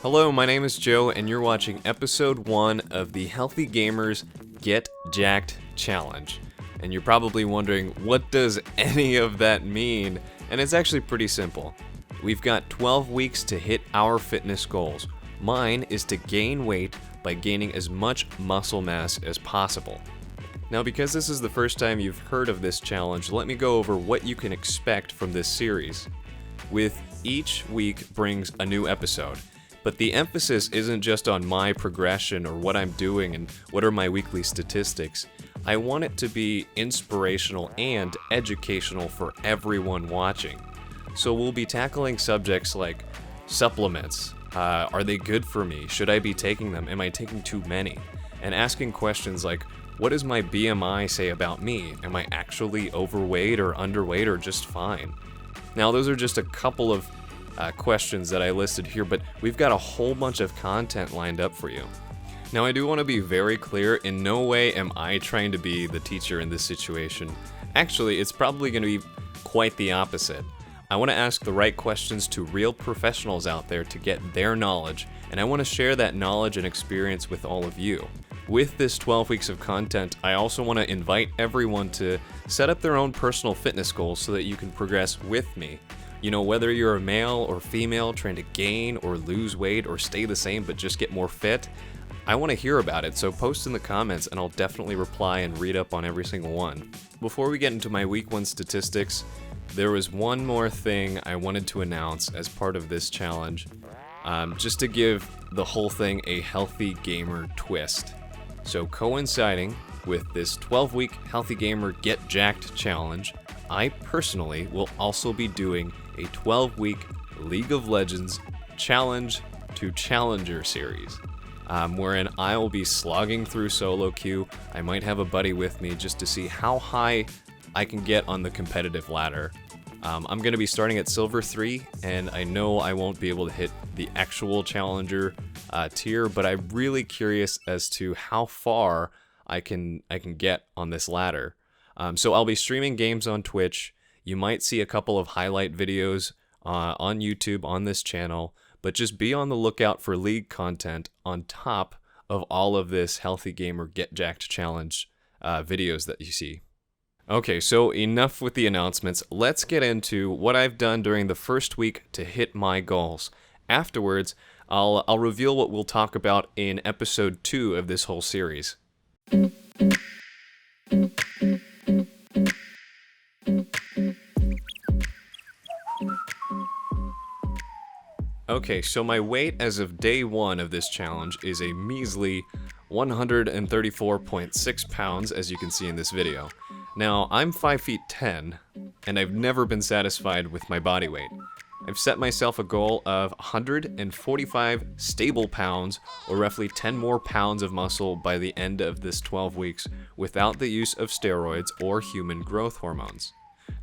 Hello, my name is Joe, and you're watching episode 1 of the Healthy Gamers Get Jacked Challenge. And you're probably wondering, what does any of that mean? And it's actually pretty simple. We've got 12 weeks to hit our fitness goals. Mine is to gain weight by gaining as much muscle mass as possible. Now, because this is the first time you've heard of this challenge, let me go over what you can expect from this series. With each week brings a new episode. But the emphasis isn't just on my progression or what I'm doing and what are my weekly statistics. I want it to be inspirational and educational for everyone watching. So we'll be tackling subjects like supplements. Are they good for me? Should I be taking them? Am I taking too many? And asking questions like, what does my BMI say about me? Am I actually overweight or underweight or just fine? Now, those are just a couple of questions that I listed here, but we've got a whole bunch of content lined up for you. Now, I do want to be very clear, in no way am I trying to be the teacher in this situation. Actually, it's probably going to be quite the opposite. I want to ask the right questions to real professionals out there to get their knowledge, and I want to share that knowledge and experience with all of you. With this 12 weeks of content, I also want to invite everyone to set up their own personal fitness goals so that you can progress with me. You know, whether you're a male or female trying to gain or lose weight or stay the same but just get more fit, I want to hear about it, so post in the comments and I'll definitely reply and read up on every single one. Before we get into my week 1 statistics, there was one more thing I wanted to announce as part of this challenge, just to give the whole thing a healthy gamer twist. So coinciding with this 12-week Healthy Gamer Get Jacked challenge, I personally will also be doing a 12-week League of Legends Challenge to Challenger series, wherein I will be slogging through solo queue. I might have a buddy with me just to see how high I can get on the competitive ladder. I'm going to be starting at Silver 3, and I know I won't be able to hit the actual Challenger tier, but I'm really curious as to how far I can get on this ladder. So I'll be streaming games on Twitch. You might see a couple of highlight videos on YouTube on this channel, but just be on the lookout for League content on top of all of this Healthy Gamer Get Jacked Challenge videos that you see. Okay, so enough with the announcements. Let's get into what I've done during the first week to hit my goals. Afterwards, I'll reveal what we'll talk about in episode 2 of this whole series. Okay, so my weight as of day 1 of this challenge is a measly 134.6 pounds, as you can see in this video. Now, I'm 5 feet 10, and I've never been satisfied with my body weight. I've set myself a goal of 145 stable pounds, or roughly 10 more pounds of muscle by the end of this 12 weeks, without the use of steroids or human growth hormones.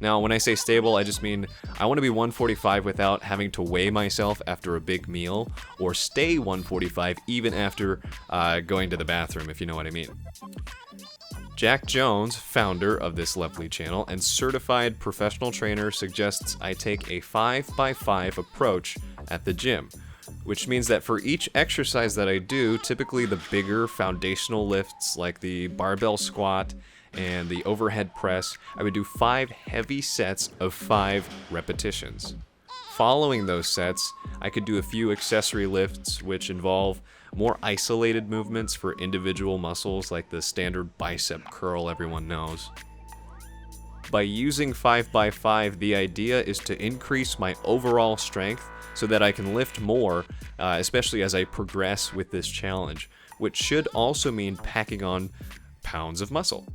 Now, when I say stable, I just mean I want to be 145 without having to weigh myself after a big meal, or stay 145 even after going to the bathroom, if you know what I mean. Jack Jones, founder of this lovely channel and certified professional trainer, suggests I take a 5x5 approach at the gym, which means that for each exercise that I do, typically the bigger foundational lifts like the barbell squat and the overhead press, I would do 5 heavy sets of 5 repetitions. Following those sets, I could do a few accessory lifts which involve more isolated movements for individual muscles like the standard bicep curl everyone knows. By using 5x5, the idea is to increase my overall strength so that I can lift more, especially as I progress with this challenge, which should also mean packing on pounds of muscle.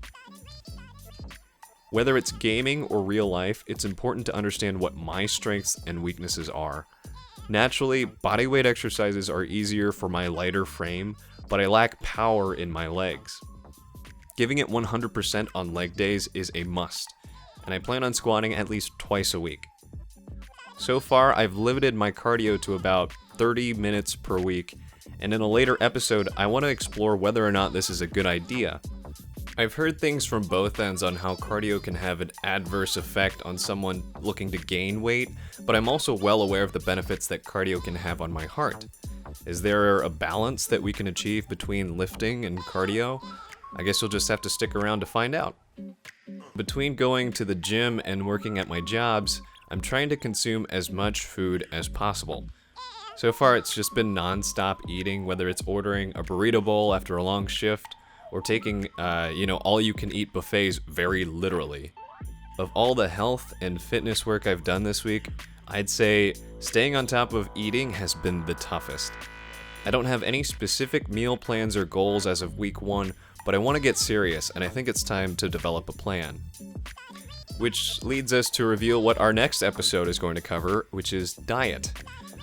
Whether it's gaming or real life, it's important to understand what my strengths and weaknesses are. Naturally, bodyweight exercises are easier for my lighter frame, but I lack power in my legs. Giving it 100% on leg days is a must, and I plan on squatting at least twice a week. So far, I've limited my cardio to about 30 minutes per week, and in a later episode, I want to explore whether or not this is a good idea. I've heard things from both ends on how cardio can have an adverse effect on someone looking to gain weight, but I'm also well aware of the benefits that cardio can have on my heart. Is there a balance that we can achieve between lifting and cardio? I guess you'll just have to stick around to find out. Between going to the gym and working at my jobs, I'm trying to consume as much food as possible. So far, it's just been non-stop eating, whether it's ordering a burrito bowl after a long shift or taking, all-you-can-eat buffets very literally. Of all the health and fitness work I've done this week, I'd say staying on top of eating has been the toughest. I don't have any specific meal plans or goals as of week 1, but I want to get serious, and I think it's time to develop a plan. Which leads us to reveal what our next episode is going to cover, which is diet.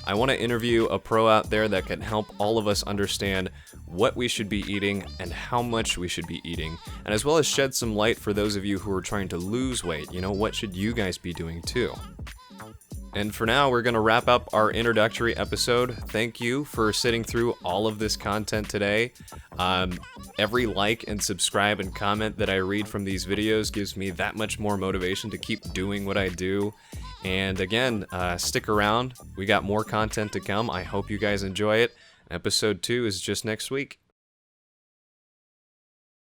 I want to interview a pro out there that can help all of us understand what we should be eating and how much we should be eating, and as well as shed some light for those of you who are trying to lose weight. What should you guys be doing too? And for now, we're going to wrap up our introductory episode. Thank you for sitting through all of this content today. Every like and subscribe and comment that I read from these videos gives me that much more motivation to keep doing what I do. And again, stick around. We got more content to come. I hope you guys enjoy it. Episode 2 is just next week.